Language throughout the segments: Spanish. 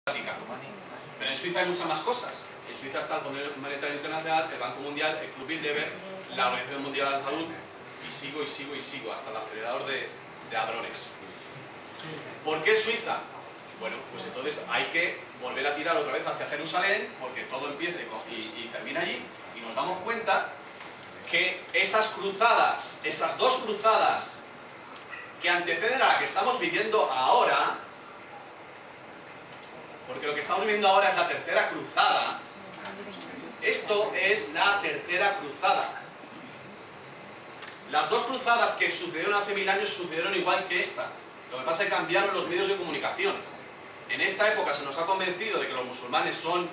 Pero en Suiza hay muchas más cosas. En Suiza está el Fondo Monetario Internacional, el Banco Mundial, el Club Bilderberg, la Organización Mundial de la Salud, y sigo, hasta el acelerador de hadrones. ¿Por qué Suiza? Bueno, pues entonces hay que volver a tirar otra vez hacia Jerusalén, porque todo empieza y termina allí, y nos damos cuenta que esas cruzadas, esas dos cruzadas que anteceden a la que estamos viviendo ahora, porque lo que estamos viviendo ahora es la tercera cruzada, esto es la tercera cruzada. Las dos cruzadas que sucedieron hace 1000 años sucedieron igual que esta. Lo que pasa es que cambiaron los medios de comunicación. En esta época se nos ha convencido de que los musulmanes son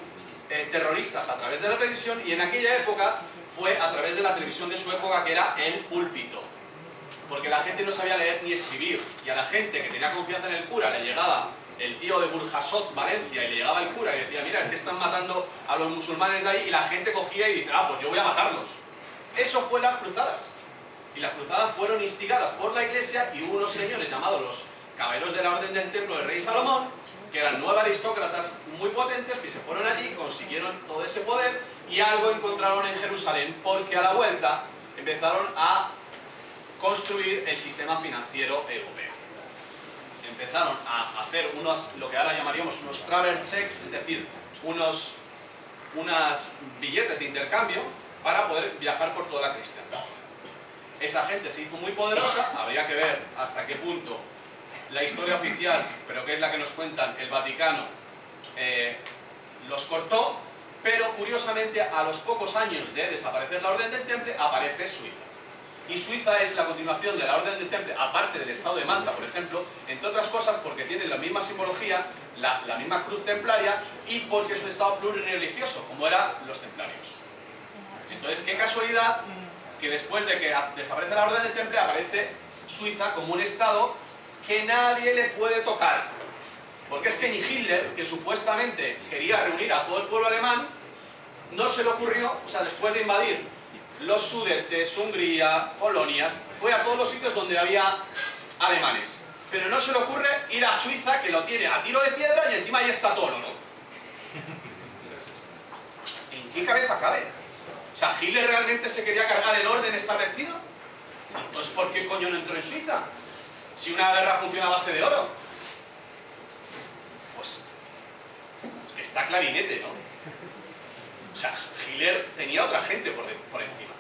terroristas a través de la televisión, y en aquella época fue a través de la televisión de su época, que era el púlpito. Porque la gente no sabía leer ni escribir, y a la gente que tenía confianza en el cura le llegaba el tío de Burjasot, Valencia, y le llegaba el cura y decía: mira, es que están matando a los musulmanes de ahí, y la gente cogía y dice: ah, pues yo voy a matarlos. Eso fue las cruzadas. Y las cruzadas fueron instigadas por la Iglesia, y hubo unos señores llamados los caballeros de la Orden del Templo del Rey Salomón, que eran 9 aristócratas muy potentes, que se fueron allí, consiguieron todo ese poder, y algo encontraron en Jerusalén, porque a la vuelta empezaron a construir el sistema financiero europeo. Empezaron a hacer lo que ahora llamaríamos unos travel checks, es decir, unos billetes de intercambio para poder viajar por toda la cristiandad. Esa gente se hizo muy poderosa, habría que ver hasta qué punto la historia oficial, pero que es la que nos cuentan el Vaticano, los cortó, pero curiosamente a los pocos años de desaparecer la Orden del Temple aparece Suiza. Y Suiza es la continuación de la Orden del Temple, aparte del Estado de Malta, por ejemplo, entre otras cosas porque tiene la misma simbología, la misma cruz templaria, y porque es un Estado plurireligioso, como eran los templarios. Entonces, qué casualidad que después de que desaparece la Orden del Temple aparece Suiza como un Estado que nadie le puede tocar. Porque es que ni Hitler, que supuestamente quería reunir a todo el pueblo alemán, no se le ocurrió, o sea, después de invadir los Sudetes, Hungría, Polonia, fue a todos los sitios donde había alemanes. Pero no se le ocurre ir a Suiza, que lo tiene a tiro de piedra, y encima ahí está todo, ¿no? ¿En qué cabeza cabe? O sea, ¿Hitler realmente se quería cargar el orden establecido? Entonces, ¿por qué coño no entró en Suiza? Si una guerra funciona a base de oro. Pues está clarinete, ¿no? O sea, Hitler tenía otra gente por encima.